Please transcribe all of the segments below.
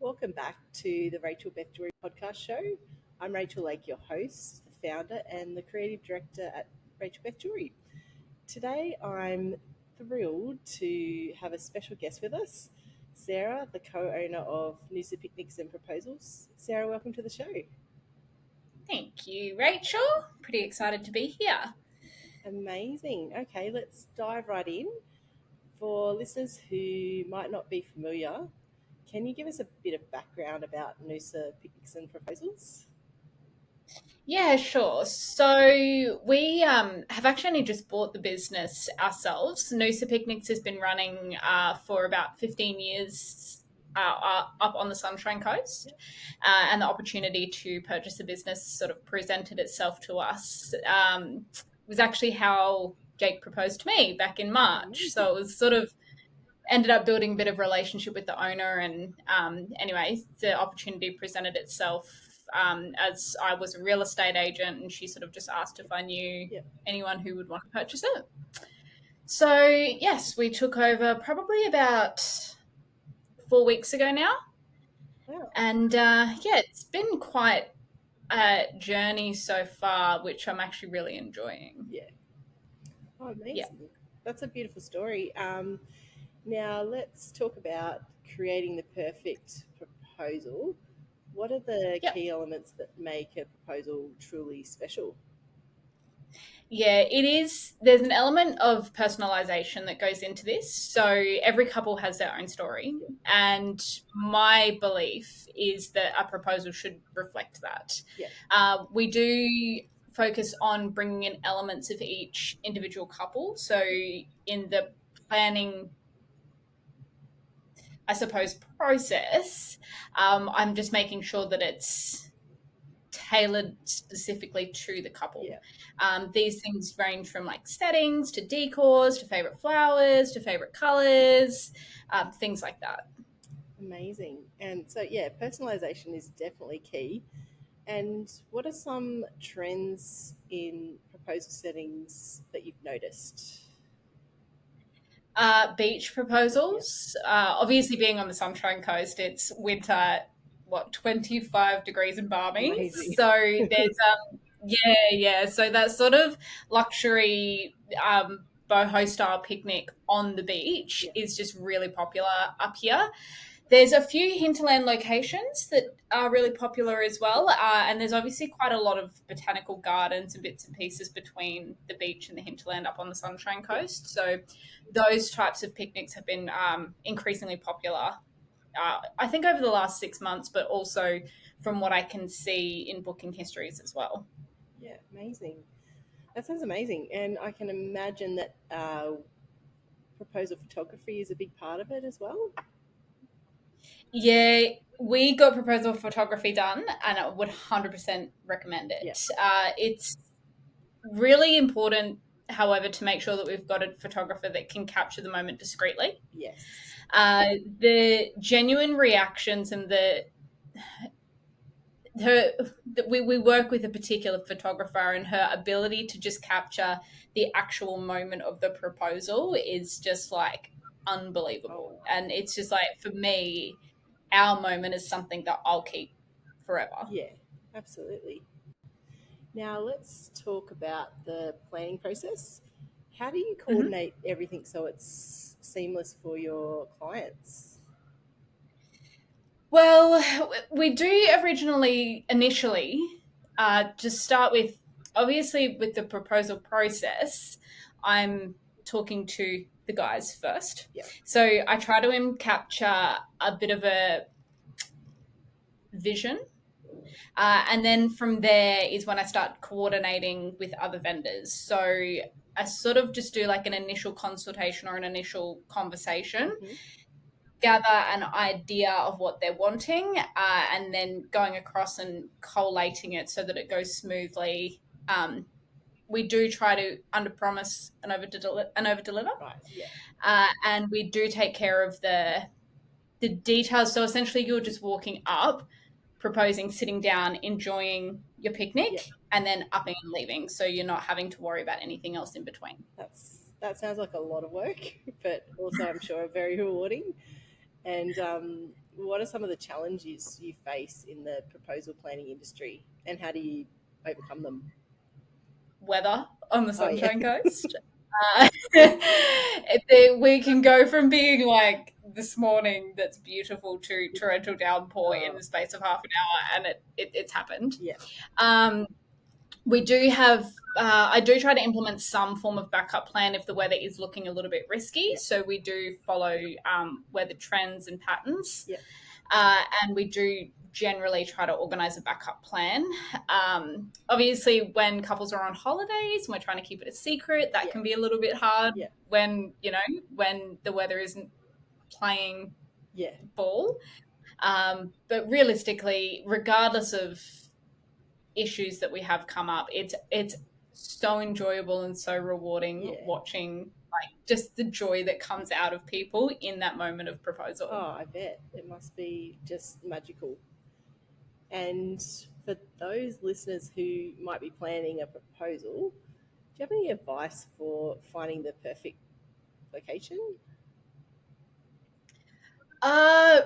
Welcome back to the Rachel Beth Jewellery podcast show. I'm Rachel Lake, your host, the founder, and the creative director at Rachel Beth Jewellery. Today, I'm thrilled to have a special guest with us, Sarah, the co-owner of Noosa Picnics and Proposals. Sarah, welcome to the show. Thank you, Rachel. Pretty excited to be here. Amazing. Okay, let's dive right in. For listeners who might not be familiar, can you give us a bit of background about Noosa Picnics and Proposals? Yeah, sure. So we have actually only just bought the business ourselves. Noosa Picnics has been running for about 15 years up on the Sunshine Coast, and the opportunity to purchase the business sort of presented itself to us. Was actually how Jake proposed to me back in March. So it was sort of ended up building a bit of relationship with the owner, and anyway, the opportunity presented itself as I was a real estate agent, and she sort of just asked if I knew anyone who would want to purchase it. So yes, we took over probably about 4 weeks ago now. Wow. And it's been quite a journey so far, which I'm actually really enjoying. Yeah. Oh, amazing. Yeah. That's a beautiful story. Now let's talk about creating the perfect proposal. What are the key elements that make a proposal truly special? Yeah, it is. There's an element of personalization that goes into this. So every couple has their own story. And my belief is that a proposal should reflect that. Yeah. We do focus on bringing in elements of each individual couple. So in the planning, I suppose, process, I'm just making sure that it's tailored specifically to the couple. Yeah. These things range from like settings to decors to favorite flowers to favorite colors, things like that. Amazing. And so, yeah, personalization is definitely key. And what are some trends in proposal settings that you've noticed? Beach proposals. Obviously, being on the Sunshine Coast, it's winter, 25 degrees and balmy. Amazing. So there's so that sort of luxury boho style picnic on the beach is just really popular up here. There's a few hinterland locations that are really popular as well, and there's obviously quite a lot of botanical gardens and bits and pieces between the beach and the hinterland up on the Sunshine Coast. So those types of picnics have been increasingly popular, I think, over the last 6 months, but also from what I can see in booking histories as well. Yeah, amazing. That sounds amazing. And I can imagine that proposal photography is a big part of it as well. Yeah, we got proposal photography done, and I would 100% recommend it. Yeah. It's really important, however, to make sure that we've got a photographer that can capture the moment discreetly. Yes. The genuine reactions and we work with a particular photographer, and her ability to just capture the actual moment of the proposal is just like unbelievable. And it's just like, for me, our moment is something that I'll keep forever. Yeah, absolutely. Now let's talk about the planning process. How do you coordinate everything so it's seamless for your clients? Well, we do initially just start with, obviously, with the proposal process, I'm talking to the guys first. Yeah. So I try to capture a bit of a vision. And then from there is when I start coordinating with other vendors. So I sort of just do like an initial consultation or an initial conversation, gather an idea of what they're wanting, and then going across and collating it so that it goes smoothly. We do try to under-promise and over-deliver. Right. Yeah. And we do take care of the details. So essentially, you're just walking up, proposing, sitting down, enjoying your picnic, and then upping and leaving. So you're not having to worry about anything else in between. That sounds like a lot of work, but also I'm sure very rewarding. And what are some of the challenges you face in the proposal planning industry, and how do you overcome them? Weather on the Oh yeah, Sunshine Coast. We can go from being like this morning that's beautiful to torrential downpour in the space of half an hour, and it's happened. yeah, Um, we do have. I do try to implement some form of backup plan if the weather is looking a little bit risky. yeah, So we do follow weather trends and patterns, yeah, and we do generally try to organize a backup plan. Obviously, when couples are on holidays and we're trying to keep it a secret, that yeah, can be a little bit hard yeah, when, when the weather isn't playing yeah, ball. But realistically, regardless of issues that we have come up, it's so enjoyable and so rewarding yeah. watching like just the joy that comes out of people in that moment of proposal. Oh, I bet it must be just magical. And for those listeners who might be planning a proposal, do you have any advice for finding the perfect location? Uh,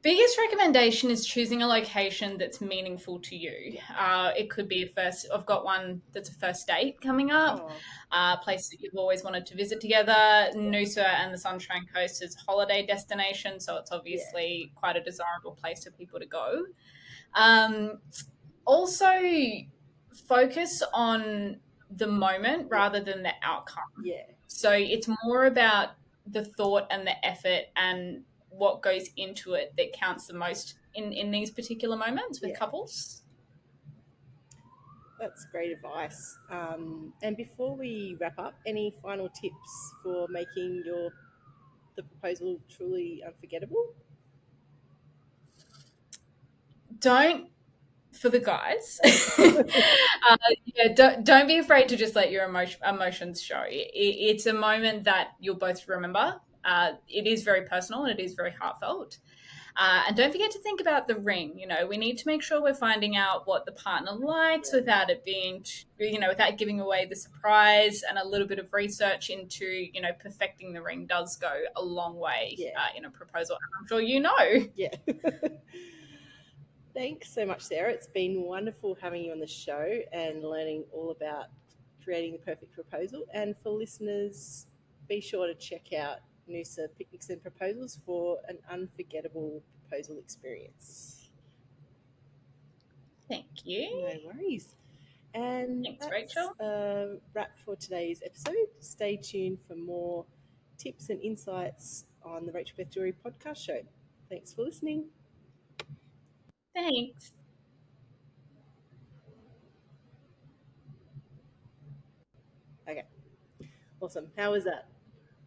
Biggest recommendation is choosing a location that's meaningful to you. Yeah. It could be a first. I've got one that's a first date coming up. Oh, A place that you've always wanted to visit together. yeah, Noosa and the Sunshine Coast is a holiday destination, so it's yeah, obviously quite a desirable place for people to go. Um, Also, focus on the moment yeah, rather than the outcome. yeah, So it's more about the thought and the effort and what goes into it that counts the most in these particular moments with yeah. couples. That's great advice. And before we wrap up, any final tips for making the proposal truly unforgettable? Don't for the guys. Yeah, don't be afraid to just let your emotions show. It's a moment that you'll both remember. It is very personal and it is very heartfelt. And don't forget to think about the ring. We need to make sure we're finding out what the partner likes Yeah, without it being, without giving away the surprise. And a little bit of research into, perfecting the ring does go a long way yeah, in a proposal. I'm sure you know. yeah. Thanks so much, Sarah. It's been wonderful having you on the show and learning all about creating the perfect proposal. And for listeners, be sure to check out Noosa Picnics and Proposals for an unforgettable proposal experience. Thank you. No worries. And Thanks, that's Rachel. a wrap for today's episode. Stay tuned for more tips and insights on the Rachel Beth Jewellery podcast show. Thanks for listening. Thanks. Okay, awesome. How was that?